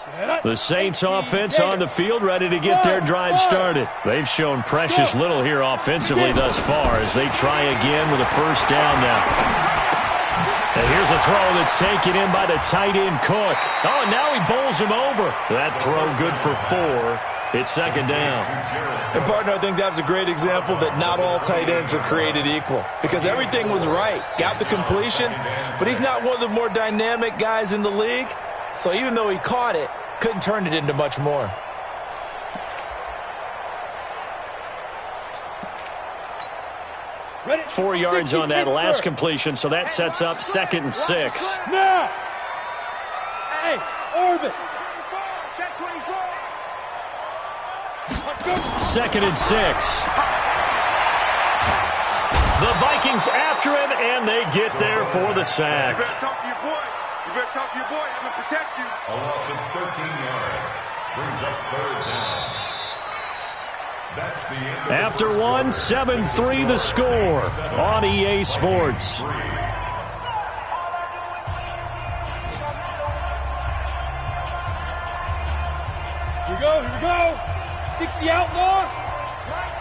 The Saints offense on the field, ready to get their drive started. They've shown precious little here offensively thus far as they try again with a first down now. And here's a throw that's taken in by the tight end Cook. Oh, and now he bowls him over. That throw good for 4. It's second down. And, partner, I think that's a great example that not all tight ends are created equal because everything was right. Got the completion, but he's not one of the more dynamic guys in the league. So even though he caught it, couldn't turn it into much more. Ready? 4 yards on that last completion, so that sets up 2nd and 6. Now! Hey, orbit! Check 24! 2nd and 6. The Vikings after him, and they get there for the sack. You better talk to your boy. You better talk to your boy. I'm going to protect you. A loss of 13 yards. Brings up 3rd down. That's the end. After 1, 7-3 the score on EA Sports. Here we go. 60 outlaw.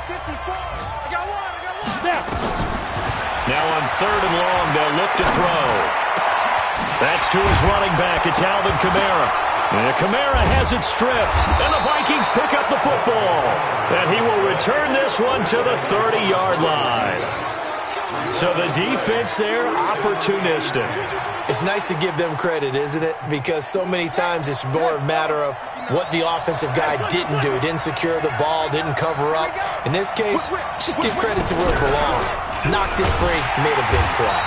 54. I got one. Now on 3rd and long, they'll look to throw. That's to his running back. It's Alvin Kamara. And Kamara has it stripped. And the Vikings pick up the football. And he will return this one to the 30-yard line. So the defense there, opportunistic. It's nice to give them credit, isn't it? Because so many times it's more a matter of what the offensive guy didn't do. Didn't secure the ball, didn't cover up. In this case, let's just give credit to where it belongs. Knocked it free, made a big play.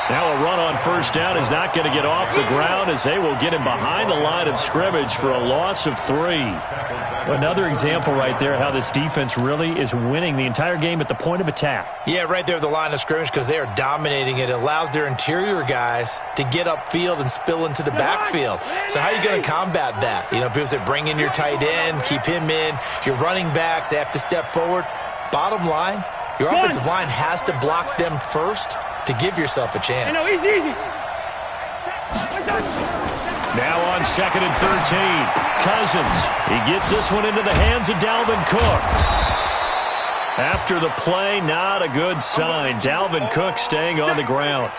Now a run on first down is not going to get off the ground as they will get him behind the line of scrimmage for a loss of 3. Another example right there how this defense really is winning the entire game at the point of attack. Yeah, right there at the line of scrimmage because they are dominating it. It allows their interior guys to get upfield and spill into the backfield. So how are you going to combat that? You know, people say bring in your tight end, keep him in. Your running backs, they have to step forward. Bottom line, your offensive line has to block them first to give yourself a chance. Now on 2nd and 13, Cousins. He gets this one into the hands of Dalvin Cook. After the play, not a good sign. Dalvin Cook staying on the ground.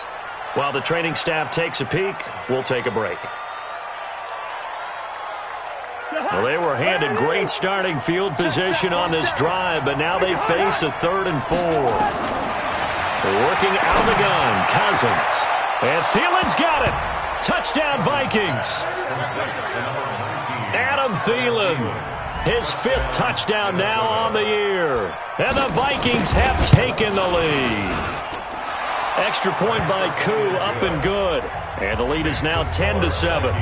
While the training staff takes a peek, we'll take a break. Well, they were handed great starting field position on this drive, but now they face a 3rd and 4. They're working out of the gun. Cousins. And Thielen's got it. Touchdown, Vikings. Adam Thielen. His 5th touchdown now on the year. And the Vikings have taken the lead. Extra point by Koo, up and good. And the lead is now 10-7.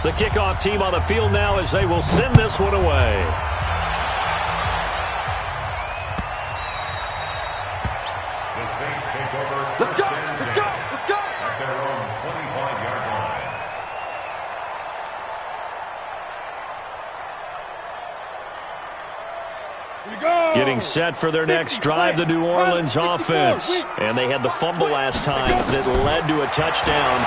The kickoff team on the field now as they will send this one away. Let's go. At their own 25-yard line. Getting set for their next drive, the New Orleans offense. And they had the fumble last time that led to a touchdown.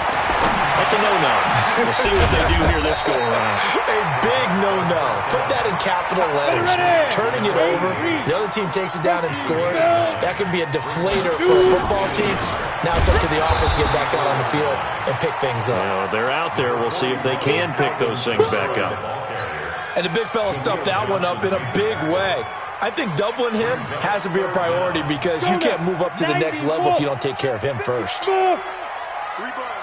That's a no-no. We'll see what they do here this go-around. A big no-no. Put that in capital letters. Turning it over, the other team takes it down and scores. That could be a deflator for a football team. Now it's up to the offense to get back out on the field and pick things up. Well, they're out there. We'll see if they can pick those things back up. And the big fella stuffed that one up in a big way. I think doubling him has to be a priority because you can't move up to the next level if you don't take care of him first. 3 bucks.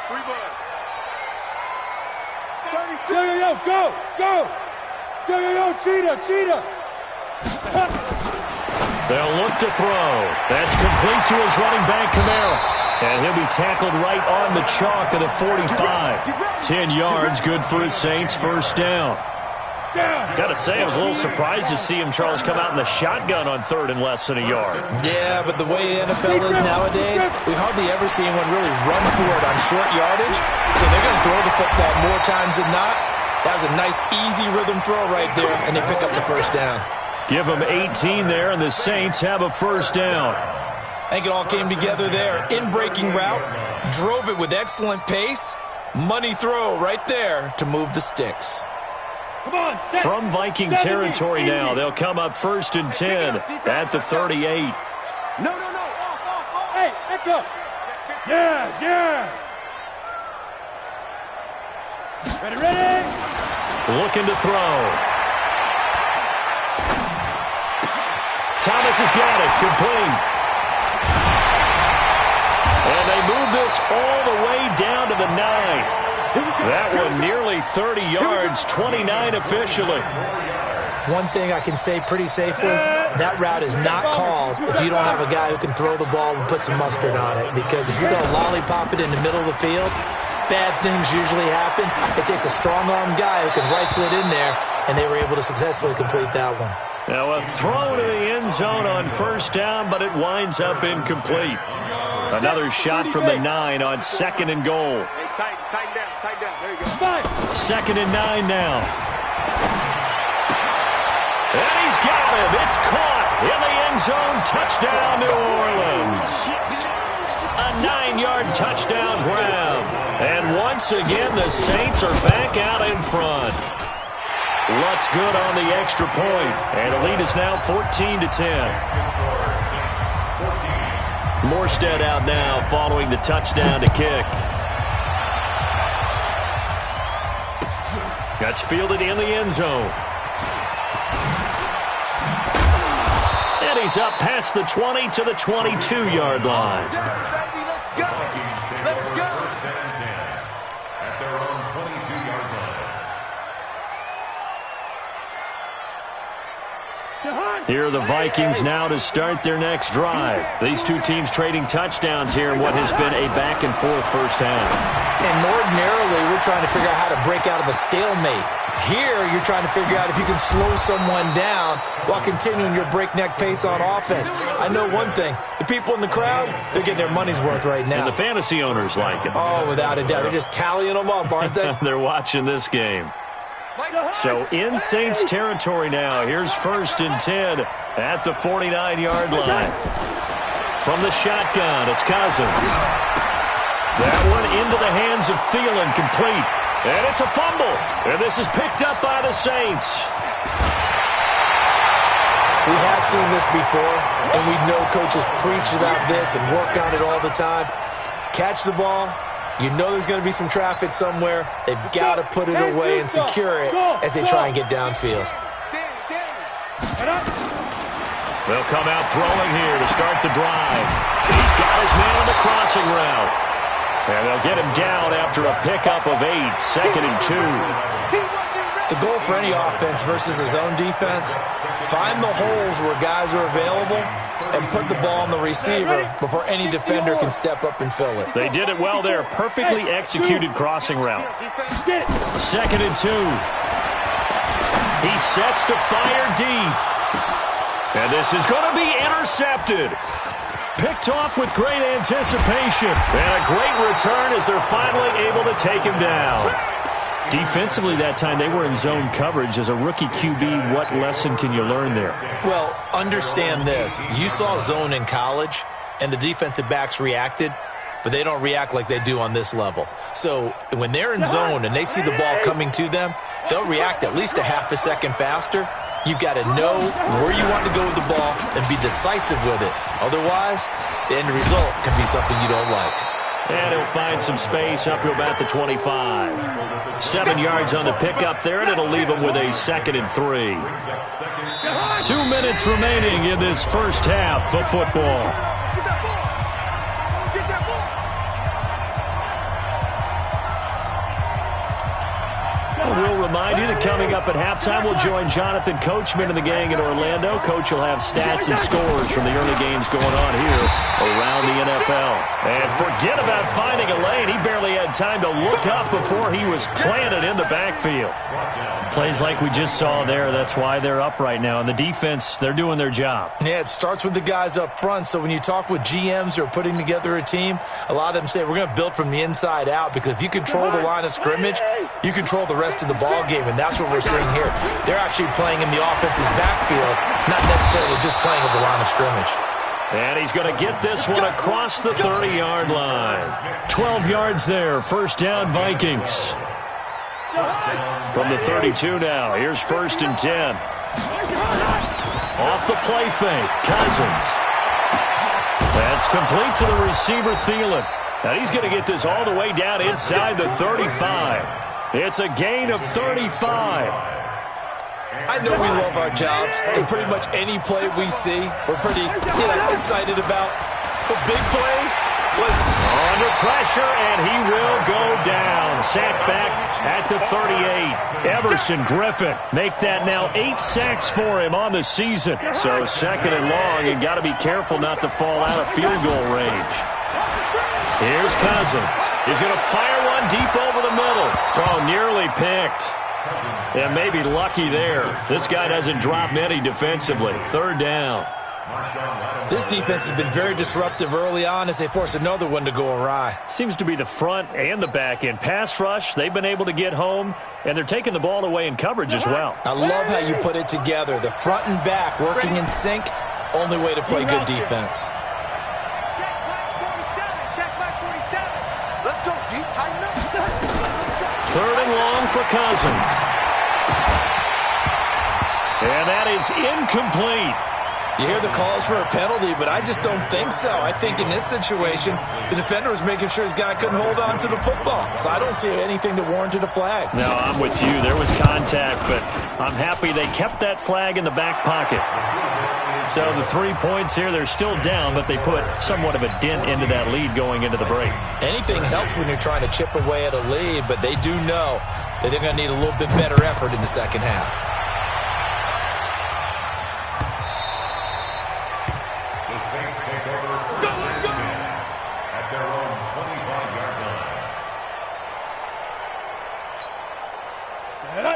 Go! Cheetah! They'll look to throw. That's complete to his running back, Kamara. And he'll be tackled right on the chalk of the 45. 10 yards, good for his Saints, first down. Got to say, I was a little surprised to see him, Charles, come out in the shotgun on 3rd and less than a yard. Yeah, but the way the NFL is nowadays, we hardly ever see anyone really run for it on short yardage. So they're going to throw the football more times than not. That was a nice, easy rhythm throw right there, and they pick up the first down. Give them 18 there, and the Saints have a first down. I think it all came together there. In-breaking route, drove it with excellent pace. Money throw right there to move the sticks. Come on, set. From Viking territory now, they'll come up 1st and 10 at the 38. No. Hey, echo. Yes. Ready. Looking to throw. Thomas has got it. Complete. And they move this all the way down to the 9. That one nearly 30 yards, 29 officially. One thing I can say pretty safely, that route is not called if you don't have a guy who can throw the ball and put some mustard on it. Because if you're going to lollipop it in the middle of the field, bad things usually happen. It takes a strong-arm guy who can rifle it in there, and they were able to successfully complete that one. Now a throw to the end zone on 1st down, but it winds up incomplete. Another shot from the 9 on 2nd and goal. Hey, tighten down. There you go. 2nd and 9 now. And he's got him. It's caught in the end zone. Touchdown, New Orleans. A 9-yard touchdown grab. And once again, the Saints are back out in front. Luck's good on the extra point. And the lead is now 14-10. Morstead out now following the touchdown to kick. That's fielded in the end zone. And he's up past the 20 to the 22-yard line. Let's go. First and 10 at their own 22-yard line. Here are the Vikings now to start their next drive. These two teams trading touchdowns here in what has been a back-and-forth first half. And ordinarily, we're trying to figure out how to break out of a stalemate. Here, you're trying to figure out if you can slow someone down while continuing your breakneck pace on offense. I know one thing. The people in the crowd, they're getting their money's worth right now. And the fantasy owners like it. Oh, without a doubt. They're just tallying them up, aren't they? They're watching this game. So in Saints territory now. Here's 1st and 10 at the 49-yard line. From the shotgun, it's Cousins. That one into the hands of Thielen, complete. And it's a fumble. And this is picked up by the Saints. We have seen this before, and we know coaches preach about this and work on it all the time. Catch the ball. You know there's going to be some traffic somewhere. They've got to put it away and secure it as they try and get downfield. They'll come out throwing here to start the drive. He's got his man on the crossing route. And they'll get him down after a pickup of 8, 2nd and 2. The goal for any offense versus a zone defense, find the holes where guys are available and put the ball on the receiver before any defender can step up and fill it. They did it well there. Perfectly executed crossing route. 2nd and 2. He sets to fire deep. And this is going to be intercepted. Picked off with great anticipation. And a great return as they're finally able to take him down. Defensively that time, they were in zone coverage. As a rookie QB, what lesson can you learn there? Well, understand this. You saw zone in college, and the defensive backs reacted, but they don't react like they do on this level. So when they're in zone and they see the ball coming to them, they'll react at least a half a second faster. You've got to know where you want to go with the ball and be decisive with it. Otherwise, the end result can be something you don't like. And he'll find some space up to about the 25. 7 yards on the pickup there, and it'll leave him with a 2nd and 3. 2 minutes remaining in this first half of football. We'll remind you that coming up at halftime, we'll join Jonathan Coachman and the gang in Orlando. Coach will have stats and scores from the early games going on here around the NFL. And forget about finding a lane. He barely had time to look up before he was planted in the backfield. Plays like we just saw there. That's why they're up right now. And the defense, they're doing their job. Yeah, it starts with the guys up front. So when you talk with GMs who are putting together a team, a lot of them say we're going to build from the inside out, because if you control the line of scrimmage, you control the rest of the ball game, and that's what we're seeing here. They're actually playing in the offense's backfield, not necessarily just playing at the line of scrimmage. And he's going to get this one across the 30-yard line. 12 yards there, first down Vikings. From the 32 now, here's 1st and 10. Off the play fake, Cousins. That's complete to the receiver, Thielen. Now he's going to get this all the way down inside the 35. It's a gain of 35. I know we love our jobs, and pretty much any play we see, we're pretty excited about. The big plays. Under pressure, and he will go down. Sacked back at the 38. Everson Griffin make that now 8 sacks for him on the season. So 2nd and long, and got to be careful not to fall out of field goal range. Here's Cousins. He's going to fire one deep over the middle. Oh, nearly picked. And maybe lucky there. This guy doesn't drop many defensively. 3rd down. This defense has been very disruptive early on as they force another one to go awry. Seems to be the front and the back end. Pass rush, they've been able to get home, and they're taking the ball away in coverage as well. I love how you put it together. The front and back working in sync, only way to play good defense. Check back 47. Let's go, G. Tighten up. 3rd and long for Cousins. And that is incomplete. You hear the calls for a penalty, but I just don't think so. I think in this situation, the defender was making sure his guy couldn't hold on to the football. So I don't see anything that warranted a flag. No, I'm with you. There was contact, but I'm happy they kept that flag in the back pocket. So the 3 points here, they're still down, but they put somewhat of a dent into that lead going into the break. Anything helps when you're trying to chip away at a lead, but they do know that they're going to need a little bit better effort in the second half.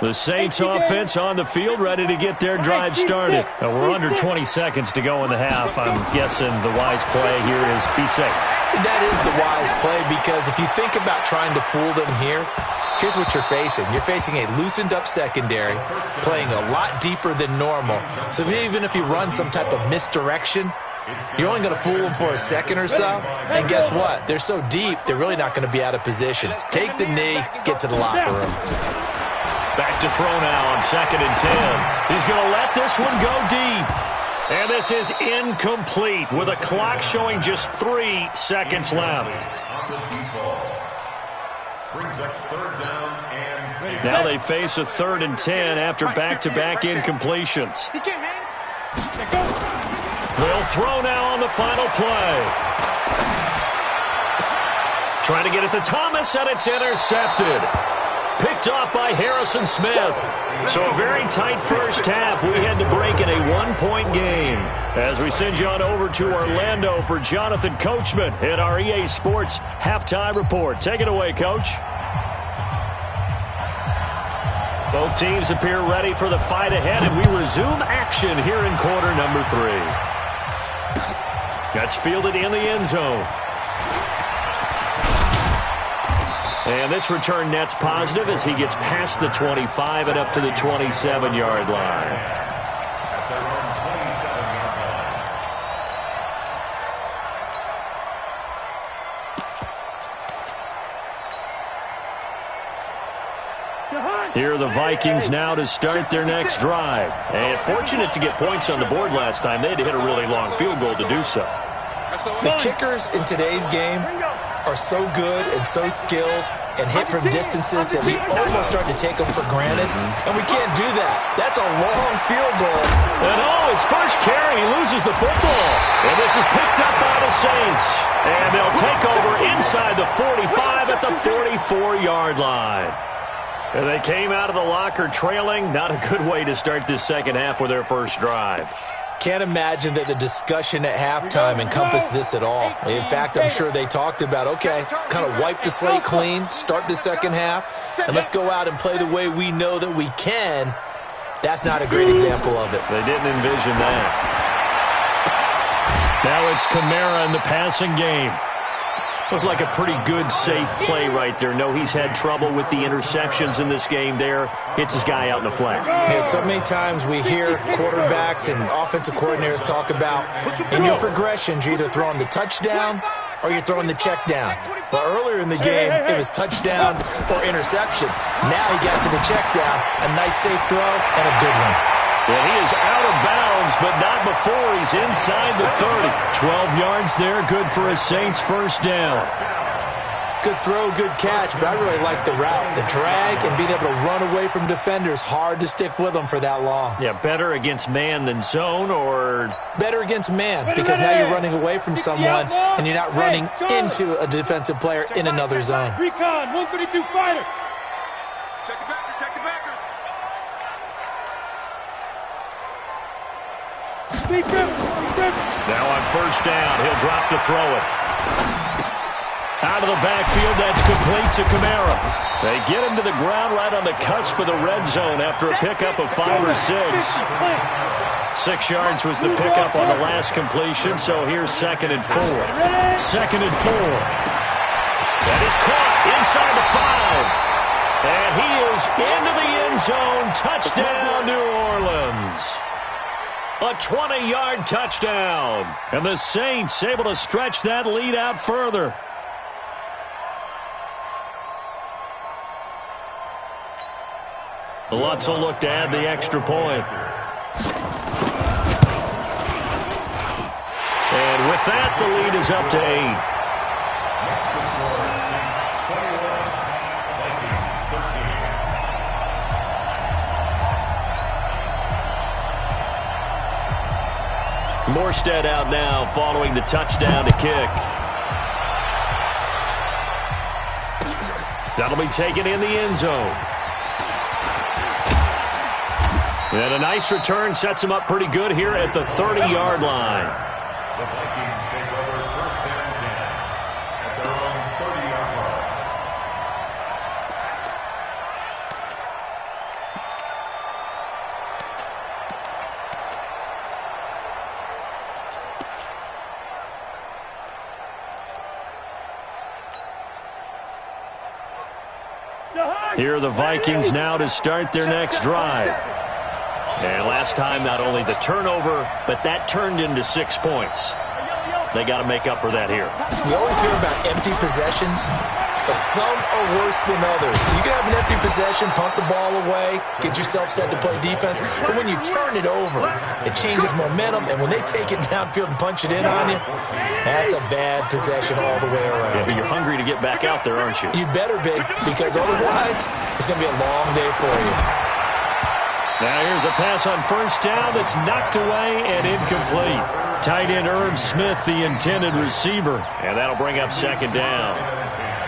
The Saints offense on the field, ready to get their drive started. We're under 20 seconds to go in the half. I'm guessing the wise play here is be safe. That is the wise play, because if you think about trying to fool them here, here's what you're facing. You're facing a loosened up secondary, playing a lot deeper than normal. So even if you run some type of misdirection, you're only going to fool them for a second or so. And guess what? They're so deep, they're really not going to be out of position. Take the knee, get to the locker room. Back to throw now on 2nd and 10. He's going to let this one go deep. And this is incomplete with a clock showing just 3 seconds left. Now they face a 3rd and 10 after back-to-back incompletions. They'll throw now on the final play. Trying to get it to Thomas, and it's intercepted. Picked off by Harrison Smith. So a very tight first half. We had to break in a 1-point game. As we send you on over to Orlando for Jonathan Coachman in our EA Sports Halftime Report. Take it away, Coach. Both teams appear ready for the fight ahead, and we resume action here in quarter number 3. That's fielded in the end zone. And this return net's positive as he gets past the 25 and up to the 27-yard line. Here are the Vikings now to start their next drive. And fortunate to get points on the board last time. They had to hit a really long field goal to do so. The kickers in today's game are so good and so skilled and hit from distances that we almost start to take them for granted, and we can't do that. That's a long field goal. And his first carry, he loses the football. And this is picked up by the Saints. And they'll take over inside the 45 at the 44-yard line. And they came out of the locker trailing. Not a good way to start this second half with their first drive. Can't imagine that the discussion at halftime encompassed this at all. In fact, I'm sure they talked about, okay, kind of wipe the slate clean, start the second half, and let's go out and play the way we know that we can. That's not a great example of it. They didn't envision that. Now it's Kamara in the passing game. Looked like a pretty good, safe play right there. No, he's had trouble with the interceptions in this game there. Hits his guy out in the flat. Yeah, so many times we hear quarterbacks and offensive coordinators talk about in your progressions, you're either throwing the touchdown or you're throwing the check down. But earlier in the game, it was touchdown or interception. Now he got to the check down, a nice safe throw, and a good one. Well, he is out of bounds, but not before he's inside the 30. 12 yards there, good for a Saints first down. Good throw, good catch, but I really like the route. The drag and being able to run away from defenders, hard to stick with them for that long. Yeah, better against man than zone, or better against man, because now you're running away from someone and you're not running into a defensive player in another zone. Recon, 132 fighter. Check the backer, check the backer. Now on first down, he'll drop to throw it. Out of the backfield, that's complete to Kamara. They get him to the ground right on the cusp of the red zone after a pickup of 5 or 6. 6 yards was the pickup on the last completion, so here's 2nd and 4. 2nd and 4. That is caught inside the 5. And he is into the end zone. Touchdown, New Orleans. A 20-yard touchdown. And the Saints able to stretch that lead out further. Lutz will look to add the extra point. And with that, the lead is up to 8. Morstead out now following the touchdown to kick. That'll be taken in the end zone. And a nice return sets him up pretty good here at the 30-yard line. The Vikings take over first and 10 at their own 30-yard line. Here are the Vikings now to start their next drive. And last time, not only the turnover, but that turned into 6 points. They got to make up for that here. We always hear about empty possessions, but some are worse than others. You can have an empty possession, punt the ball away, get yourself set to play defense, but when you turn it over, it changes momentum, and when they take it downfield and punch it in on you, that's a bad possession all the way around. Yeah, but you're hungry to get back out there, aren't you? You better be, because otherwise, it's going to be a long day for you. Now here's a pass on first down that's knocked away and incomplete. Tight end Irv Smith, the intended receiver. And that'll bring up 2nd down.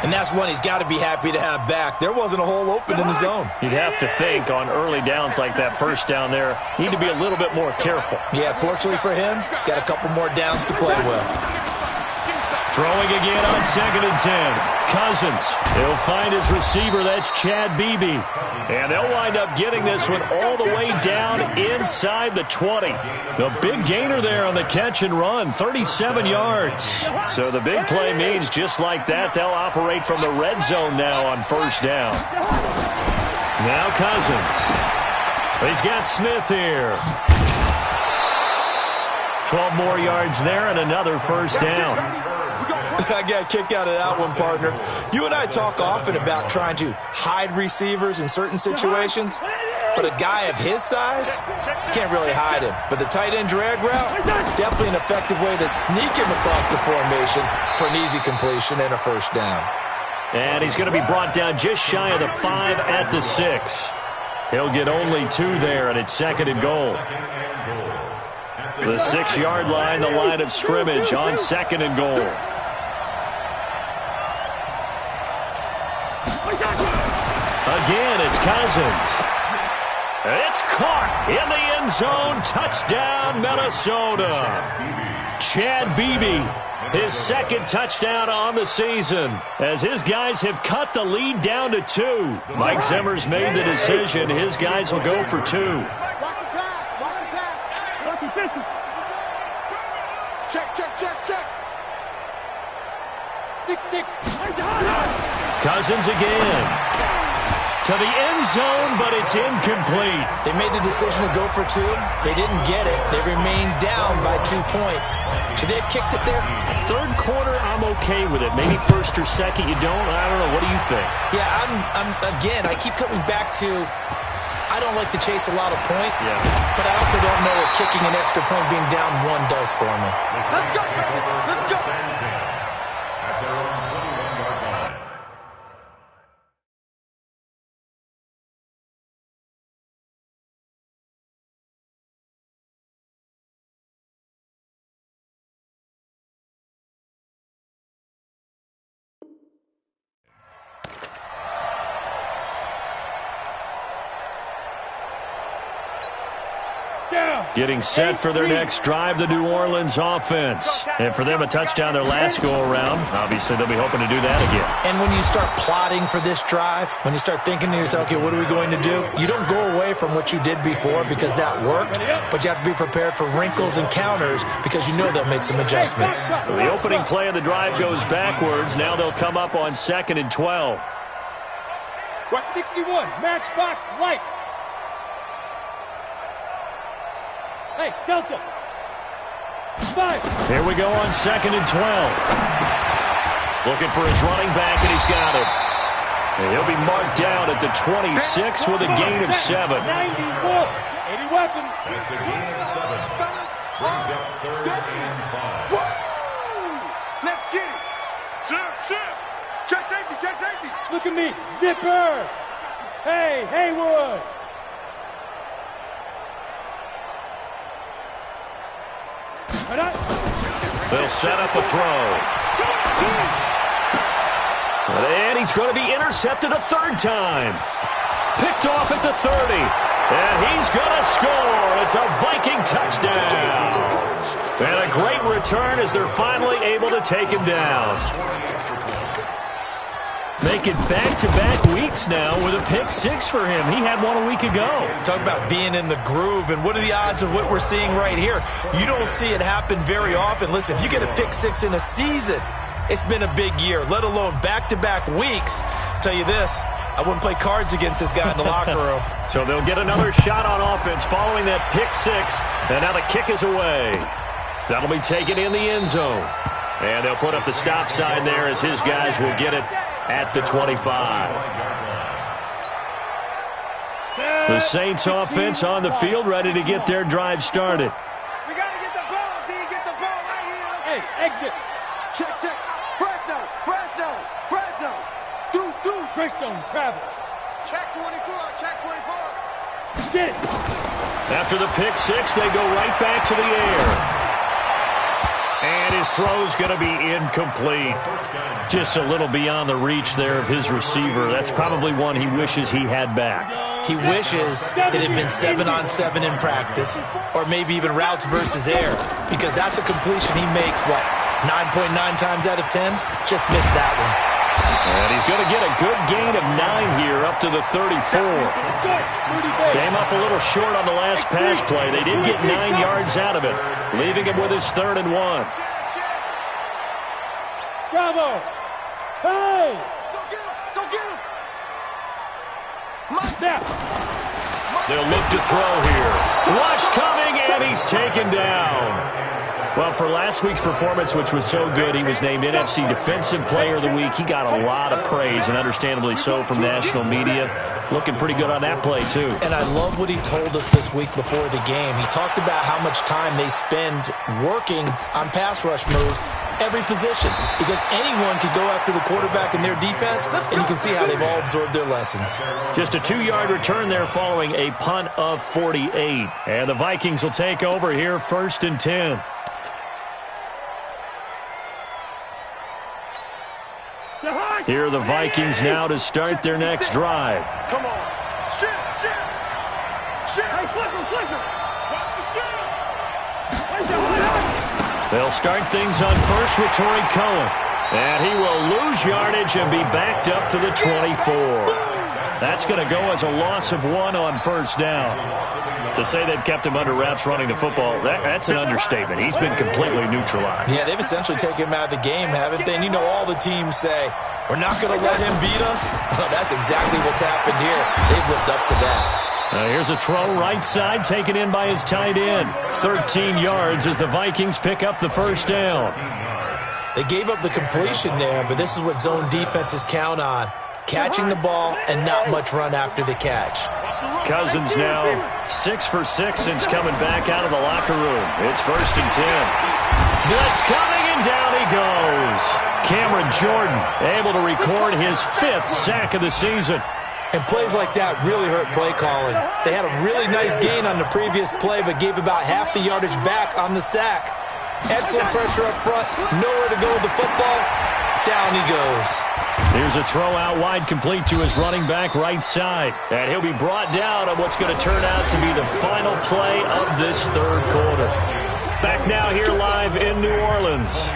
And that's one he's got to be happy to have back. There wasn't a hole open in the zone. You'd have to think on early downs like that first down there, need to be a little bit more careful. Yeah, fortunately for him, got a couple more downs to play with. Throwing again on 2nd and 10. Cousins. He'll find his receiver. That's Chad Beebe. And they'll wind up getting this one all the way down inside the 20. The big gainer there on the catch and run, 37 yards. So the big play means just like that, they'll operate from the red zone now on first down. Now Cousins. He's got Smith here. 12 more yards there and another first down. I got a kick out of that one, partner. You and I talk often about trying to hide receivers in certain situations, but a guy of his size can't really hide him. But the tight end drag route, definitely an effective way to sneak him across the formation for an easy completion and a first down. And he's going to be brought down just shy of the 5 at the 6. He'll get only 2 there, and it's 2nd and goal. The 6-yard line, the line of scrimmage on 2nd and goal. Again, it's Cousins. It's caught in the end zone. Touchdown, Minnesota. Chad Beebe, his 2nd touchdown on the season, as his guys have cut the lead down to 2. Mike Zimmer's made the decision. His guys will go for 2. Watch the pass. Watch the pass. Check, check, check, check. XxStrokexX25's. Cousins again. To the end zone, but it's incomplete. They made the decision to go for two. They didn't get it. They remained down by 2 points. Should they have kicked it there? Third quarter, I'm okay with it. Maybe first or second, you don't. I don't know. What do you think? Yeah, again, I keep coming back to, I don't like to chase a lot of points, but I also don't know what kicking an extra point being down 1 does for me. Let's go, baby. Let's go. At their own 21-yard line. Getting set for their next drive, the New Orleans offense. And for them, a touchdown their last go-around. Obviously, they'll be hoping to do that again. And when you start plotting for this drive, when you start thinking to yourself, okay, what are we going to do? You don't go away from what you did before because that worked, but you have to be prepared for wrinkles and counters because you know they'll make some adjustments. So the opening play of the drive goes backwards. Now they'll come up on 2nd and 12. Watch 61, matchbox lights. Hey, Delta. 5. Here we go on 2nd and 12. Looking for his running back, and he's got it. And he'll be marked down at the 26 with a gain of 7. 90 more. 80 weapons. That's a gain of 7. Brings up 3rd and 5. Woo! Let's get it. Shift. Check safety, check safety. Look at me. Zipper. Hey, Haywood. They'll set up a throw. And he's going to be intercepted a 3rd time. Picked off at the 30. And he's going to score. It's a Viking touchdown. And a great return as they're finally able to take him down. Making back-to-back weeks now with a pick 6 for him. He had one a week ago. Talk about being in the groove, and what are the odds of what we're seeing right here? You don't see it happen very often. Listen, if you get a pick 6 in a season, it's been a big year, let alone back-to-back weeks. I'll tell you this, I wouldn't play cards against this guy in the locker room. So they'll get another shot on offense following that pick 6, and now the kick is away. That'll be taken in the end zone. And they'll put up the stop sign there as his guys will get it at the 25. The Saints offense on the field, ready to get their drive started. We got to get the ball. Do you get the ball right here? Hey, exit. Check. Fresno. Deuce. Greystone travel. Check 24. Get it. After the pick 6, they go right back to the air. And his throw's going to be incomplete. Just a little beyond the reach there of his receiver. That's probably one he wishes he had back. He wishes it had been 7-on-7 in practice, or maybe even routes versus air, because that's a completion he makes, 9.9 times out of 10? Just missed that one. And he's going to get a good gain of 9 here, up to the 34. Came up a little short on the last pass play. They did get 9 yards out of it, leaving him with his 3rd and 1. Bravo. Hey. Go get him. Snap. They'll look to throw here. Rush coming, and he's taken down. Well, for last week's performance, which was so good, he was named NFC Defensive Player of the Week. He got a lot of praise, and understandably so, from national media. Looking pretty good on that play, too. And I love what he told us this week before the game. He talked about how much time they spend working on pass rush moves, every position, because anyone could go after the quarterback in their defense, and you can see how they've all absorbed their lessons. Just a 2-yard return there following a punt of 48. And the Vikings will take over here, 1st and 10. Here are the Vikings now to start their next drive. Come on. Shit. Hey, flip him. They'll start things on first with Torrey Cohen. And he will lose yardage and be backed up to the 24. That's going to go as a loss of 1 on first down. To say they've kept him under wraps running the football, that's an understatement. He's been completely neutralized. Yeah, they've essentially taken him out of the game, haven't they? And you know all the teams say, we're not going to let him beat us. Well, that's exactly what's happened here. They've lived up to that. Here's a throw right side taken in by his tight end. 13 yards as the Vikings pick up the first down. They gave up the completion there, but this is what zone defenses count on. Catching the ball and not much run after the catch. Cousins now 6 for 6 since coming back out of the locker room. It's 1st and 10. Blitz coming, and down he goes. Cameron Jordan able to record his 5th sack of the season. And plays like that really hurt play calling. They had a really nice gain on the previous play, but gave about half the yardage back on the sack. Excellent pressure up front. Nowhere to go with the football. Down he goes. Here's a throw out wide complete to his running back right side. And he'll be brought down on what's going to turn out to be the final play of this third quarter. Back now here live in New Orleans.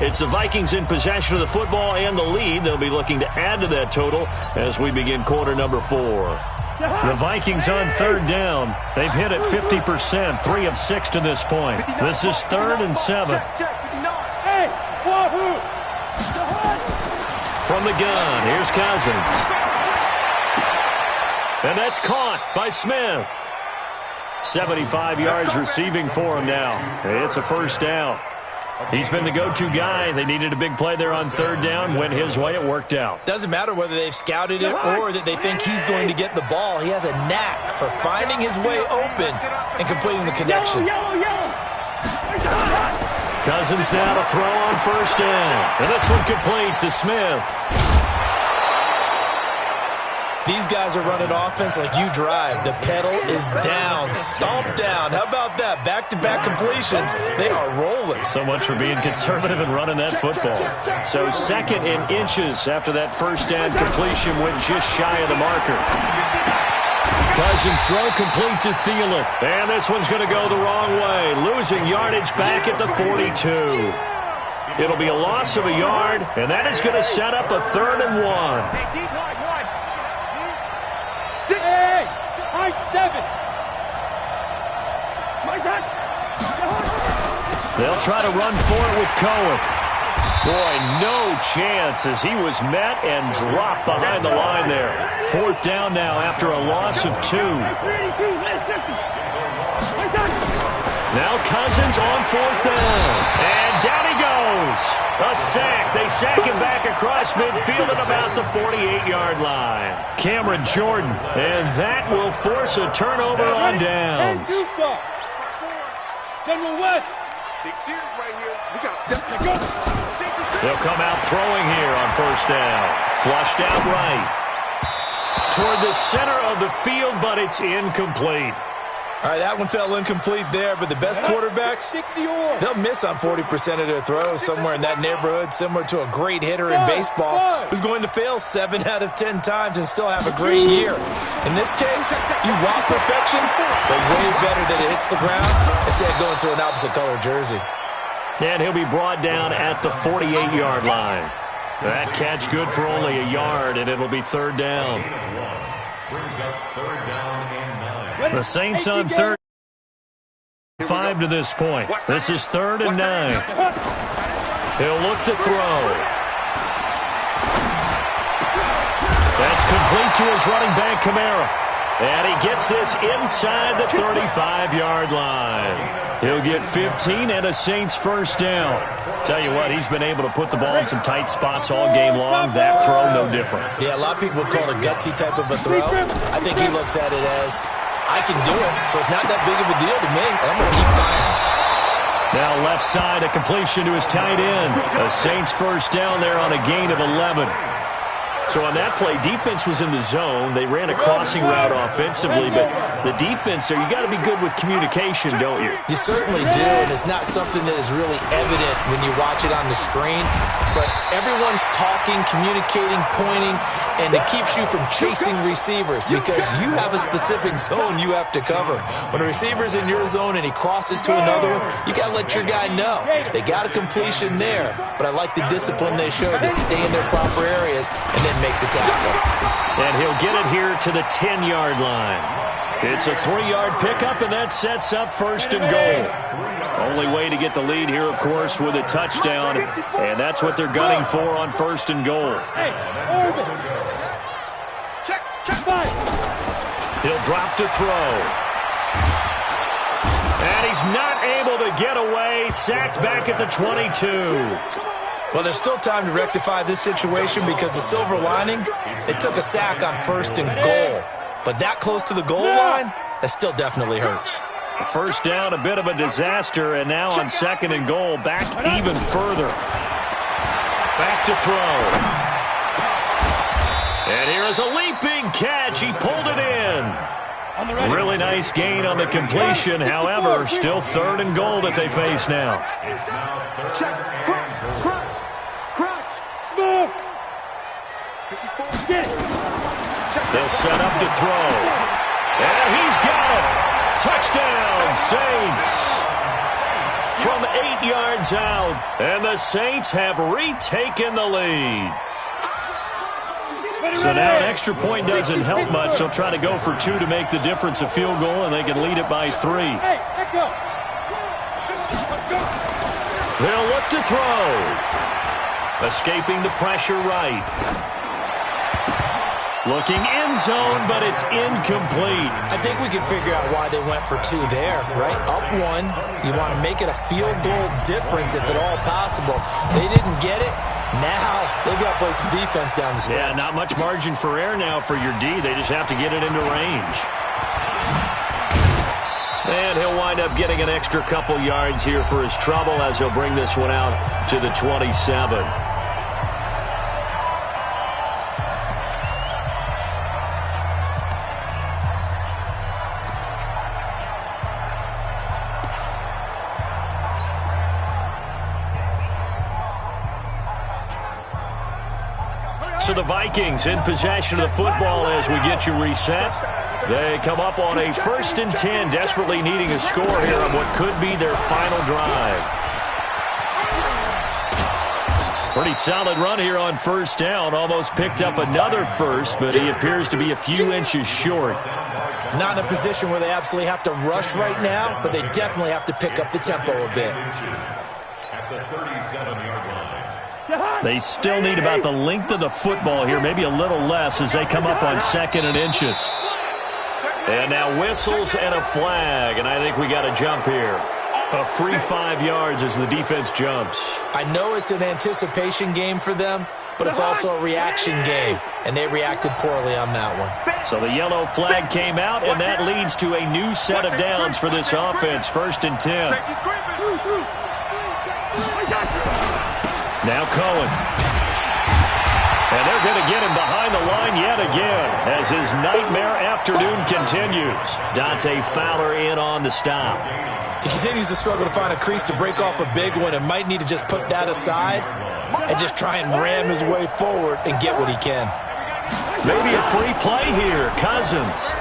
It's the Vikings in possession of the football and the lead. They'll be looking to add to that total as we begin quarter number 4. The Vikings on third down. They've hit it 50%, 3 of 6 to this point. This is 3rd and 7. Hey, wahoo! From the gun, here's Cousins. And that's caught by Smith. 75 yards receiving for him now. It's a first down. He's been the go-to guy. They needed a big play there on third down. Went his way. It worked out. Doesn't matter whether they've scouted it or that they think he's going to get the ball. He has a knack for finding his way open and completing the connection. Cousins now to throw on first down. And this one complete to Smith. These guys are running offense like you drive. The pedal is down, stomped down. How about that? Back-to-back completions. They are rolling. So much for being conservative and running that football. So 2nd in inches after that first down completion went just shy of the marker. Cousins throw complete to Thielen. And this one's going to go the wrong way. Losing yardage back at the 42. It'll be a loss of a yard, and that is going to set up a 3rd and 1. Hey, high 7. My God. They'll try to run for it with Cohen. Boy, no chance as he was met and dropped behind the line there. 4th down now after a loss of 2. Now Cousins on 4th down. And down he goes. A sack. They sack him back across midfield at about the 48-yard line. Cameron Jordan. And that will force a turnover on downs. General West. Big series right here. We got to step to go. They'll come out throwing here on first down. Flushed out right. Toward the center of the field, but it's incomplete. All right, that one fell incomplete there, but the best quarterbacks, they'll miss on 40% of their throws, somewhere in that neighborhood, similar to a great hitter in baseball who's going to fail 7 out of 10 times and still have a great year. In this case, you want perfection, but way better that it hits the ground instead of going to an opposite color jersey. And he'll be brought down at the 48-yard line. That catch good for only a yard, and it'll be 3rd down. Brings up 3rd down and 9. The Saints on 3rd. 5 to this point. This is 3rd and 9. He'll look to throw. That's complete to his running back, Kamara. And he gets this inside the 35-yard line. He'll get 15 and a Saints first down. Tell you what, he's been able to put the ball in some tight spots all game long. That throw, no different. Yeah, a lot of people would call it a gutsy type of a throw. I think he looks at it as, I can do it, so it's not that big of a deal to me. I'm going to keep firing. Now left side, a completion to his tight end. A Saints first down there on a gain of 11. So on that play, defense was in the zone. They ran a crossing route offensively, but the defense there, you got to be good with communication, don't you? You certainly do, and it's not something that is really evident when you watch it on the screen. but everyone's talking, communicating, pointing, and it keeps you from chasing receivers because you have a specific zone you have to cover. When a receiver's in your zone and he crosses to another one, you got to let your guy know. They got a completion there, but I like the discipline they showed to stay in their proper areas and then make the tackle. And he'll get it here to the 10-yard line. It's a 3-yard pickup, and that sets up 1st and goal. Only way to get the lead here, of course, with a touchdown, and that's what they're gunning for on 1st and goal. He'll drop to throw. And he's not able to get away. Sacked back at the 22. Well, there's still time to rectify this situation because the silver lining, it took a sack on 1st and goal. But that close to the goal line, that still definitely hurts. First down, a bit of a disaster, and now on 2nd and goal, back even further. Back to throw. And here is a leaping catch. He pulled it in. Really nice gain on the completion. However, still 3rd and goal that they face now. Check. Crunch. Smooth. Get it. They'll set up to throw. And he's got it. Touchdown, Saints. From 8 yards out. And the Saints have retaken the lead. So now an extra point doesn't help much. They'll try to go for 2 to make the difference a field goal, and they can lead it by 3. They'll look to throw. Escaping the pressure right. Looking end zone, but it's incomplete. I think we can figure out why they went for 2 there, right? Up 1, you want to make it a field goal difference if at all possible. They didn't get it. Now they've got to play some defense down the stretch. Yeah, not much margin for error now for your D. They just have to get it into range. And he'll wind up getting an extra couple yards here for his trouble as he'll bring this one out to the 27. So the Vikings in possession of the football as we get you reset. They come up on a 1st and 10, desperately needing a score here on what could be their final drive. Pretty solid run here on 1st down. Almost picked up another first, but he appears to be a few inches short. Not in a position where they absolutely have to rush right now, but they definitely have to pick up the tempo a bit. At the 37-yard line. They still need about the length of the football here, maybe a little less as they come up on 2nd and inches. And now whistles and a flag, and I think we got a jump here. A free 5 yards as the defense jumps. I know it's an anticipation game for them, but it's also a reaction game, and they reacted poorly on that one. So the yellow flag came out, and that leads to a new set of downs for this offense. 1st and 10. Now Cohen. And they're going to get him behind the line yet again as his nightmare afternoon continues. Dante Fowler in on the stop. He continues to struggle to find a crease to break off a big one and might need to just put that aside and just try and ram his way forward and get what he can. Maybe a free play here. Cousins.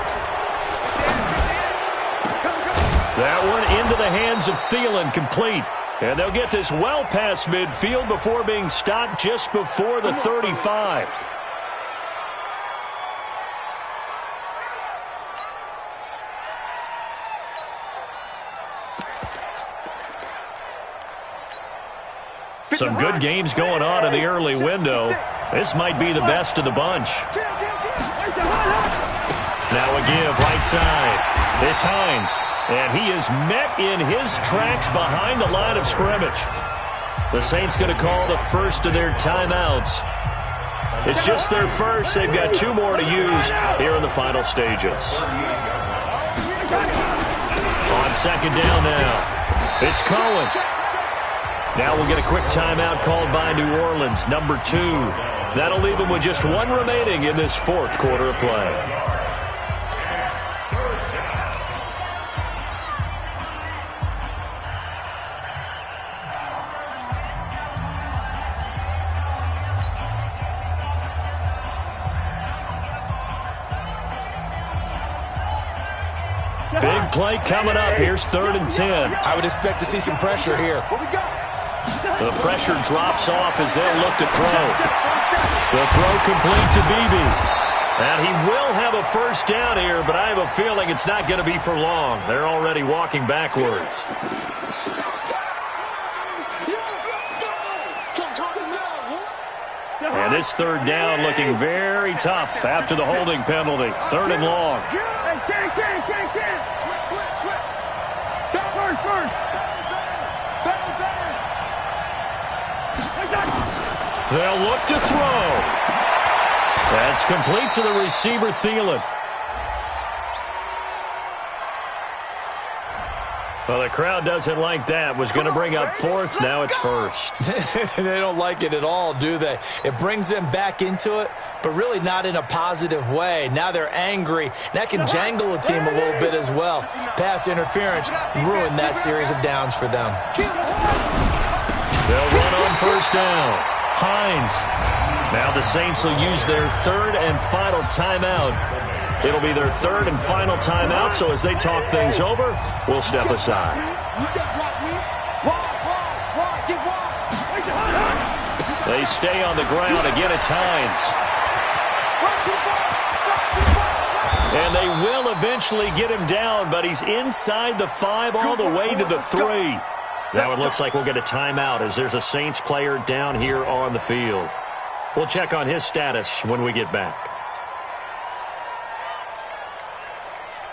That one into the hands of Thielen, complete. And they'll get this well past midfield before being stopped just before the 35. Some good games going on in the early window. This might be the best of the bunch. Now a give right side. It's Hines. And he is met in his tracks behind the line of scrimmage. The Saints going to call the first of their timeouts. It's just their first. They've got 2 more to use here in the final stages. On 2nd down now. It's Cohen. Now we'll get a quick timeout called by New Orleans, number 2. That'll leave them with just 1 remaining in this 4th quarter of play. big play coming up. Here's 3rd and 10. I would expect to see some pressure here. The pressure drops off as they'll look to throw. The throw complete to Beebe. And he will have a first down here, but I have a feeling it's not going to be for long. They're already walking backwards. And this 3rd down looking very tough after the holding penalty. 3rd and long. They'll look to throw. That's complete to the receiver, Thielen. Well, the crowd doesn't like that. Was going to bring up 4th. Now it's 1st. They don't like it at all, do they? It brings them back into it, but really not in a positive way. Now they're angry. That can jangle a team a little bit as well. Pass interference ruined that series of downs for them. They'll run on 1st down. Hines. Now the Saints will use their 3rd and final timeout. It'll be their 3rd and final timeout, so as they talk things over, we'll step aside. They stay on the ground. Again, it's Hines. And they will eventually get him down, but he's inside the 5 all the way to the 3. Now it looks like we'll get a timeout as there's a Saints player down here on the field. We'll check on his status when we get back.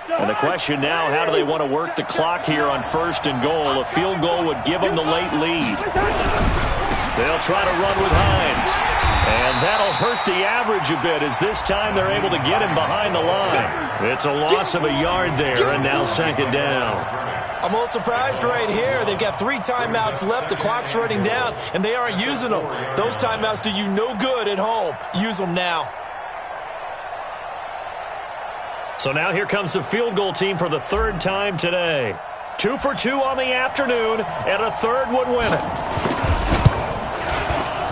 And the question now, how do they want to work the clock here on 1st and goal? A field goal would give them the late lead. They'll try to run with Hines. And that'll hurt the average a bit as this time they're able to get him behind the line. It's a loss of a yard there, and now 2nd down. I'm a little surprised right here. They've got 3 timeouts left. The clock's running down, and they aren't using them. Those timeouts do you no good at home. Use them now. So now here comes the field goal team for the 3rd time today. 2 for 2 on the afternoon, and a 3rd would win it.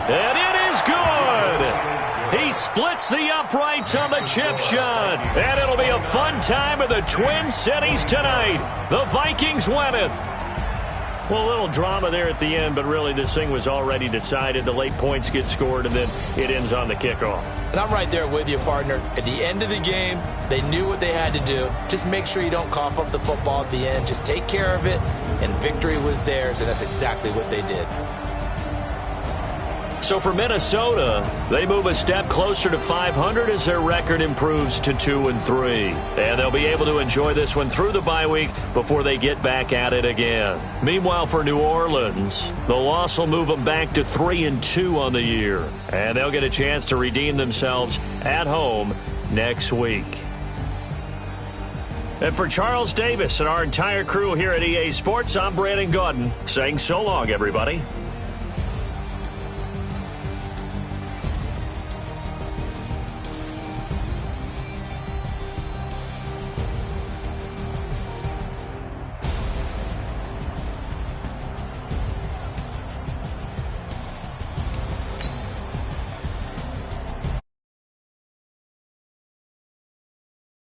And it is good. He splits the uprights on the chip shot. And it'll be a fun time in the Twin Cities tonight. The Vikings win it. Well, a little drama there at the end, but really this thing was already decided. The late points get scored, and then it ends on the kickoff. And I'm right there with you, partner. At the end of the game, they knew what they had to do. Just make sure you don't cough up the football at the end. Just take care of it, and victory was theirs, and that's exactly what they did. So for Minnesota, they move a step closer to 500 as their record improves to 2-3. And they'll be able to enjoy this one through the bye week before they get back at it again. Meanwhile, for New Orleans, the loss will move them back to 3-2 on the year. And they'll get a chance to redeem themselves at home next week. And for Charles Davis and our entire crew here at EA Sports, I'm Brandon Gaudin saying so long, everybody.